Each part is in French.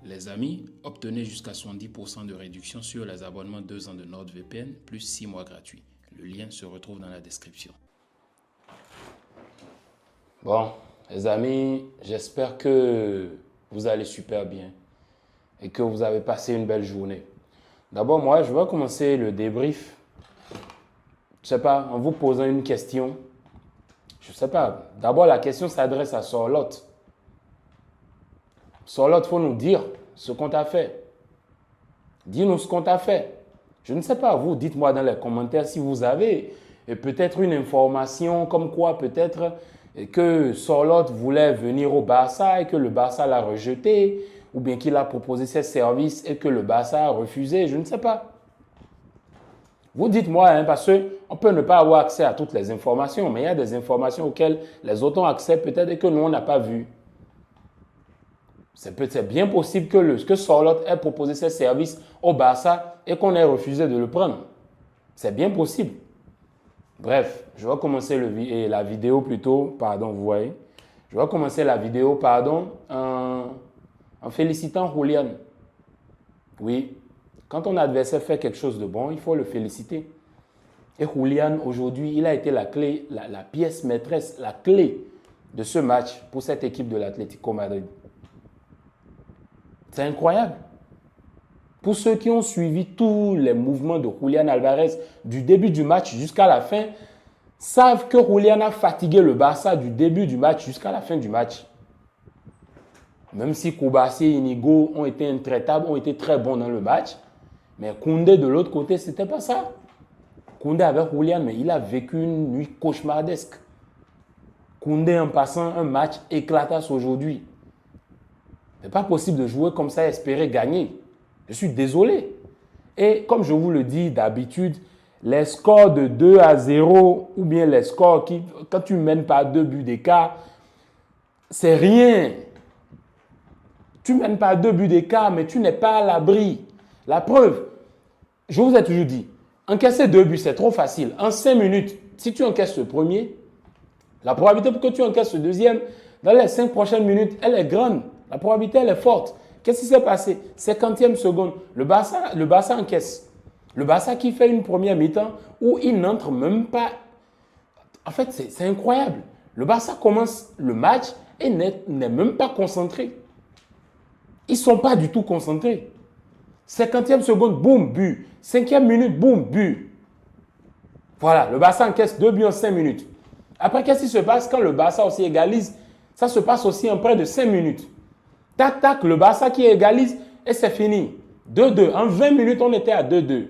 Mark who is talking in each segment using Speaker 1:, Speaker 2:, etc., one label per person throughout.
Speaker 1: Les amis, obtenez jusqu'à 70% de réduction sur les abonnements 2 ans de NordVPN plus 6 mois gratuits. Le lien se retrouve dans la description. Bon, les amis, j'espère que vous allez super bien et que vous avez passé une belle journée. D'abord, moi, je vais commencer le débrief. Je sais pas, en vous posant une question. Je sais pas. D'abord, la question s'adresse à Sorlotte. Sorlotte, il faut nous dire ce qu'on t'a fait. Dis-nous ce qu'on t'a fait. Je ne sais pas, vous, dites-moi dans les commentaires si vous avez peut-être une information comme quoi peut-être que Sorlotte voulait venir au Barça et que le Barça l'a rejeté, ou bien qu'il a proposé ses services et que le Barça a refusé, je ne sais pas. Vous dites-moi, parce qu'on peut ne pas avoir accès à toutes les informations, mais il y a des informations auxquelles les autres ont accès peut-être et que nous, on n'a pas vu. C'est bien possible que Sorlotte ait proposé ses services au Barça et qu'on ait refusé de le prendre. C'est bien possible. Bref, je vais commencer la vidéo plutôt, pardon, vous voyez. Je vais commencer la vidéo, pardon, en félicitant Julian. Oui, quand ton adversaire fait quelque chose de bon, il faut le féliciter. Et Julian, aujourd'hui, il a été la clé, la pièce maîtresse, la clé de ce match pour cette équipe de l'Atlético Madrid. C'est incroyable. Pour ceux qui ont suivi tous les mouvements de Julian Alvarez du début du match jusqu'à la fin, savent que Julian a fatigué le Barça du début du match jusqu'à la fin du match. Même si Koubassi et Inigo ont été intraitables, ont été très bons dans le match, mais Koundé de l'autre côté, ce n'était pas ça. Koundé avec Julian, mais il a vécu une nuit cauchemardesque. Koundé en passant un match éclatasse aujourd'hui. Ce n'est pas possible de jouer comme ça et espérer gagner. Je suis désolé. Et comme je vous le dis d'habitude, les scores de 2-0 ou bien les scores quand tu mènes par 2 buts d'écart, c'est rien. Tu mènes par 2 buts d'écart, mais tu n'es pas à l'abri. La preuve, je vous ai toujours dit, encaisser 2 buts, c'est trop facile. En 5 minutes, si tu encaisses le premier, la probabilité pour que tu encaisses le deuxième, dans les 5 prochaines minutes, elle est grande. La probabilité, elle est forte. Qu'est-ce qui s'est passé? 50e seconde, le Barça encaisse. Le Barça qui fait une première mi-temps où il n'entre même pas. En fait, c'est incroyable. Le Barça commence le match et n'est même pas concentré. Ils ne sont pas du tout concentrés. 50e seconde, boum, but. 5e minute, boum, but. Voilà, le Barça encaisse 2 buts en 5 minutes. Après, qu'est-ce qui se passe quand le Barça aussi égalise? Ça se passe aussi en près de 5 minutes. Tac, tac, le Barça qui égalise et c'est fini. 2-2. En 20 minutes, on était à 2-2.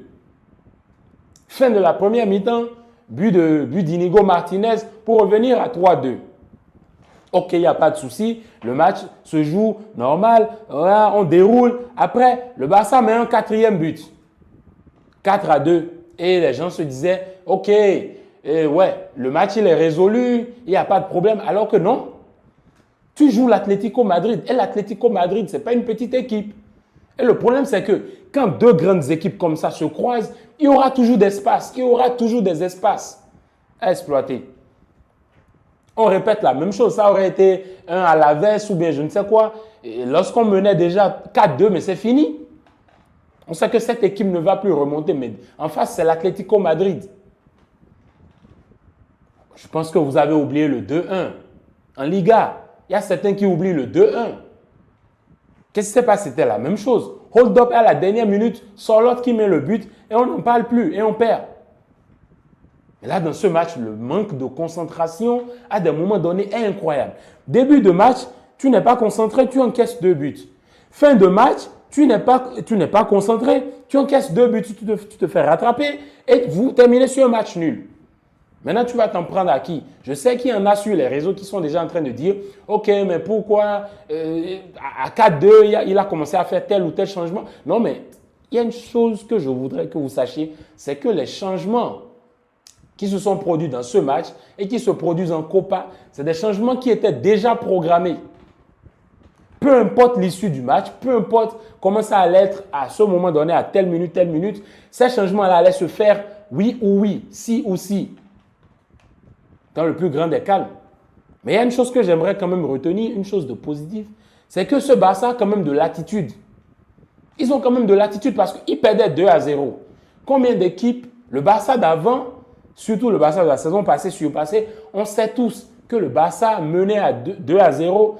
Speaker 1: Fin de la première mi-temps, but d'Inigo Martinez pour revenir à 3-2. Ok, il n'y a pas de souci. Le match se joue normal. Voilà, on déroule. Après, le Barça met un 4e but. 4-2. Et les gens se disaient, ok, ouais, le match il est résolu. Il n'y a pas de problème. Alors que non. Tu joues l'Atlético Madrid. Et l'Atlético Madrid, ce n'est pas une petite équipe. Et le problème, c'est que quand 2 grandes équipes comme ça se croisent, il y aura toujours d'espace. Il y aura toujours des espaces à exploiter. On répète la même chose. Ça aurait été un à la veste ou bien je ne sais quoi. Lorsqu'on menait déjà 4-2, mais c'est fini. On sait que cette équipe ne va plus remonter. Mais en face, c'est l'Atlético Madrid. Je pense que vous avez oublié le 2-1 en Liga. Il y a certains qui oublient le 2-1. Qu'est-ce qui s'est passé? C'était la même chose. Hold up à la dernière minute, Sorlotte qui met le but et on n'en parle plus et on perd. Et là, dans ce match, le manque de concentration à des moments donnés est incroyable. Début de match, tu n'es pas concentré, tu encaisses 2 buts. Fin de match, tu n'es pas concentré, tu encaisses 2 buts, tu te fais rattraper et vous terminez sur un match nul. Maintenant, tu vas t'en prendre à qui? Je sais qu'il y en a sur les réseaux qui sont déjà en train de dire « Ok, mais pourquoi à 4-2, il a commencé à faire tel ou tel changement ?» Non, mais il y a une chose que je voudrais que vous sachiez, c'est que les changements qui se sont produits dans ce match et qui se produisent en Copa, c'est des changements qui étaient déjà programmés. Peu importe l'issue du match, peu importe comment ça allait être à ce moment donné, à telle minute, ces changements-là allaient se faire oui ou oui, si ou si. Dans le plus grand des calmes. Mais il y a une chose que j'aimerais quand même retenir, une chose de positive, c'est que ce Barça a quand même de l'attitude. Ils ont quand même de l'attitude parce qu'ils perdaient 2-0. Combien d'équipes, le Barça d'avant, surtout le Barça de la saison passée, surpassée, on sait tous que le Barça menait à 2-0.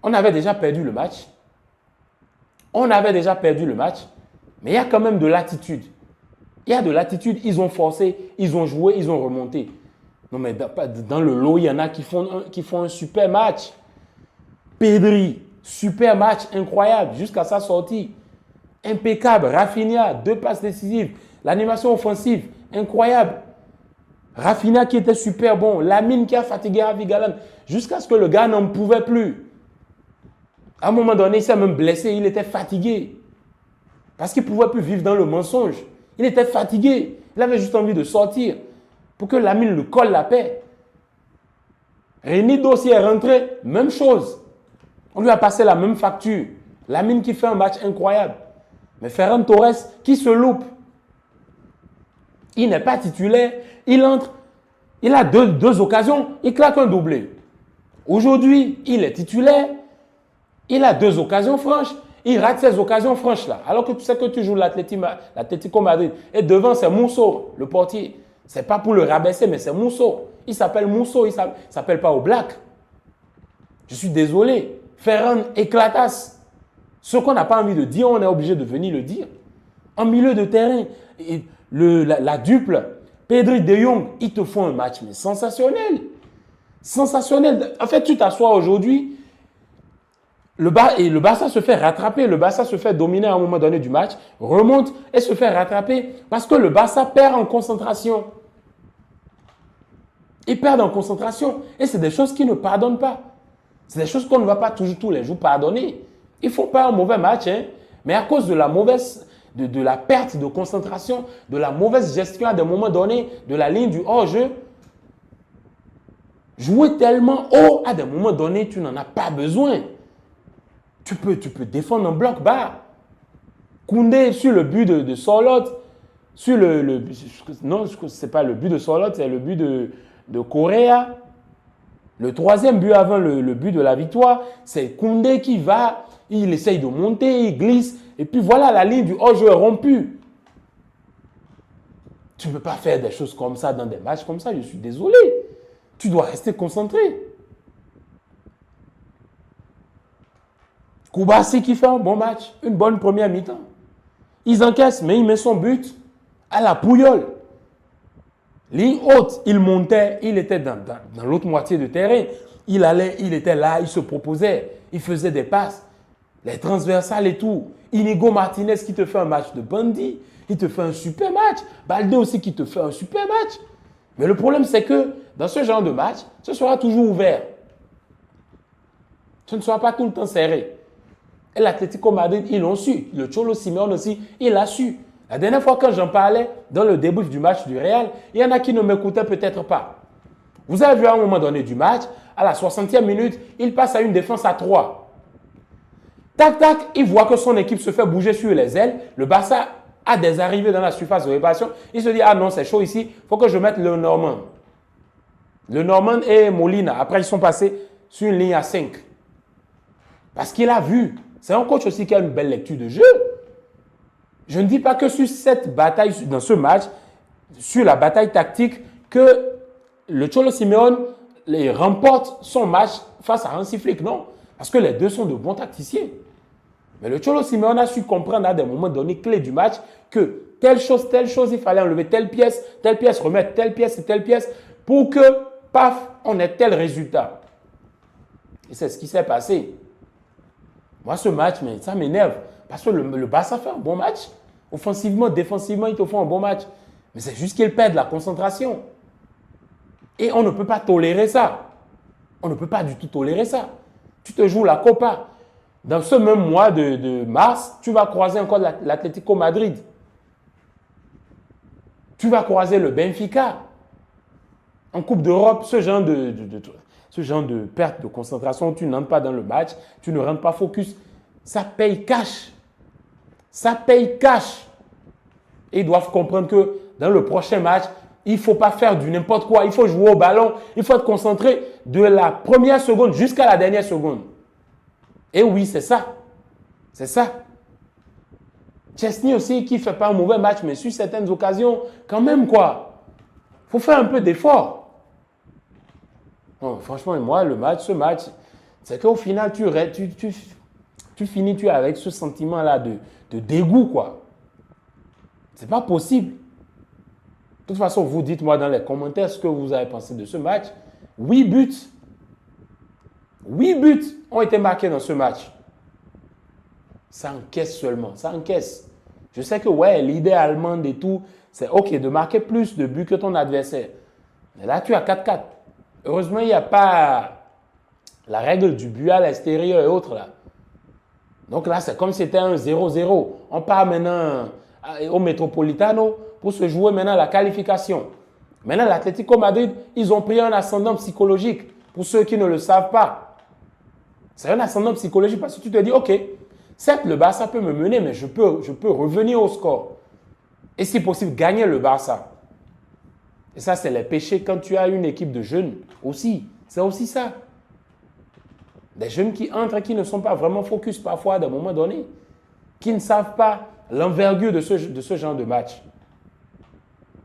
Speaker 1: On avait déjà perdu le match. On avait déjà perdu le match. Mais il y a quand même de l'attitude. Il y a de l'attitude. Ils ont forcé, ils ont joué, ils ont remonté. Non, mais dans le lot, il y en a qui font un super match. Pedri, super match, incroyable, jusqu'à sa sortie. Impeccable. Rafinha, 2 passes décisives. L'animation offensive, incroyable. Rafinha qui était super bon. Lamine qui a fatigué Ravi Galan. Jusqu'à ce que le gars n'en pouvait plus. À un moment donné, il s'est même blessé. Il était fatigué. Parce qu'il ne pouvait plus vivre dans le mensonge. Il était fatigué. Il avait juste envie de sortir. Pour que Lamine le colle la paix. Renido aussi est rentré. Même chose. On lui a passé la même facture. Lamine qui fait un match incroyable. Mais Ferran Torres qui se loupe. Il n'est pas titulaire. Il entre. Il a deux occasions. Il claque un doublé. Aujourd'hui, il est titulaire. Il a 2 occasions franches. Il rate ces occasions franches-là. Alors que tu sais que tu joues l'Atlético Madrid. Et devant, c'est Musso, le portier. Ce n'est pas pour le rabaisser, mais c'est Musso. Il s'appelle Musso. Il ne s'appelle pas Oblak. Je suis désolé. Ferran éclatasse. Ce qu'on n'a pas envie de dire, on est obligé de venir le dire. En milieu de terrain, la duple, Pedri de Jong, ils te font un match mais sensationnel. Sensationnel. En fait, tu t'assois aujourd'hui, le Barça se fait rattraper, le Barça se fait dominer à un moment donné du match, remonte et se fait rattraper parce que le Barça perd en concentration. Ils perdent en concentration et c'est des choses qui ne pardonnent pas. C'est des choses qu'on ne va pas toujours tous les jours pardonner. Ils ne font pas un mauvais match, hein, mais à cause de la perte de concentration, de la mauvaise gestion à des moments donnés, de la ligne du hors-jeu, jouer tellement haut à des moments donnés, tu n'en as pas besoin. Tu peux défendre en bloc bas. Koundé sur le but de Sorloth, sur non, ce n'est pas le but de Sorloth, c'est le but de Correa. Le 3e but avant le but de la victoire, c'est Koundé qui va, il essaye de monter, il glisse, et puis voilà, la ligne du hors-jeu est rompue. Tu ne peux pas faire des choses comme ça dans des matchs comme ça, je suis désolé. Tu dois rester concentré. Koubassi qui fait un bon match, une bonne première mi-temps. Ils encaissent, mais il met son but à la Puyol. Ligne haute, il montait, il était dans l'autre moitié de terrain. Il allait, il était là, il se proposait, il faisait des passes, les transversales et tout. Inigo Martinez qui te fait un match de bandit, il te fait un super match. Balde aussi qui te fait un super match. Mais le problème, c'est que dans ce genre de match, ce sera toujours ouvert. Ce ne sera pas tout le temps serré. Et l'Atlético Madrid, ils l'ont su. Le Cholo Simeone aussi, il l'a su. La dernière fois quand j'en parlais, dans le débrief du match du Real, il y en a qui ne m'écoutaient peut-être pas. Vous avez vu à un moment donné du match, à la 60e minute, il passe à une défense à 3. Tac, tac, il voit que son équipe se fait bouger sur les ailes. Le Barça a des arrivées dans la surface de réparation. Il se dit, ah non, c'est chaud ici, il faut que je mette le Norman. Le Norman et Molina. Après, ils sont passés sur une ligne à 5. Parce qu'il a vu. C'est un coach aussi qui a une belle lecture de jeu. Je ne dis pas que sur cette bataille, dans ce match, sur la bataille tactique, que le Cholo Simeone remporte son match face à Hansi Flick. Non, parce que les deux sont de bons tacticiens. Mais le Cholo Simeone a su comprendre à des moments donnés clés du match que telle chose, il fallait enlever telle pièce, remettre telle pièce et telle pièce pour que, paf, on ait tel résultat. Et c'est ce qui s'est passé. Moi, ce match, mais ça m'énerve. Parce que le Barça fait un bon match. Offensivement, défensivement, ils te font un bon match. Mais c'est juste qu'ils perdent la concentration. Et on ne peut pas tolérer ça. On ne peut pas du tout tolérer ça. Tu te joues la Copa. Dans ce même mois de mars, tu vas croiser encore l'Atlético Madrid. Tu vas croiser le Benfica. En Coupe d'Europe, ce genre de perte de concentration, tu n'entres pas dans le match, tu ne rentres pas focus. Ça paye cash. Ça paye cash. Et ils doivent comprendre que dans le prochain match, il ne faut pas faire du n'importe quoi. Il faut jouer au ballon. Il faut être concentré de la première seconde jusqu'à la dernière seconde. Et oui, c'est ça. C'est ça. Chesney aussi qui ne fait pas un mauvais match, mais sur certaines occasions, quand même quoi. Il faut faire un peu d'effort. Franchement, moi, ce match, c'est qu'au final, tu finis avec ce sentiment-là de dégoût, quoi. C'est pas possible. De toute façon, vous dites-moi dans les commentaires ce que vous avez pensé de ce match. 8 buts. 8 buts ont été marqués dans ce match. Ça encaisse seulement, ça encaisse. Je sais que, ouais, l'idée allemande et tout, c'est OK de marquer plus de buts que ton adversaire. Mais là, tu as 4-4. Heureusement, il n'y a pas la règle du but à l'extérieur et autres là. Donc là, c'est comme si c'était un 0-0. On part maintenant au Metropolitano pour se jouer maintenant la qualification. Maintenant, l'Atlético Madrid, ils ont pris un ascendant psychologique. Pour ceux qui ne le savent pas. C'est un ascendant psychologique parce que tu te dis, OK, certes, le Barça peut me mener, mais je peux revenir au score. Et si possible, gagner le Barça. Et ça, c'est les péchés quand tu as une équipe de jeunes aussi. C'est aussi ça. Des jeunes qui entrent, qui ne sont pas vraiment focus parfois à un moment donné, qui ne savent pas l'envergure de ce genre de match.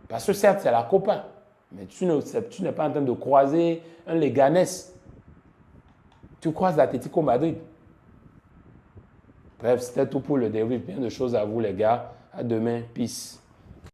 Speaker 1: Parce que certes, c'est la Copa, mais tu n'es pas en train de croiser un Leganés. Tu croises l'Atlético Madrid. Bref, c'était tout pour le débrief. Bien de choses à vous, les gars. À demain. Peace.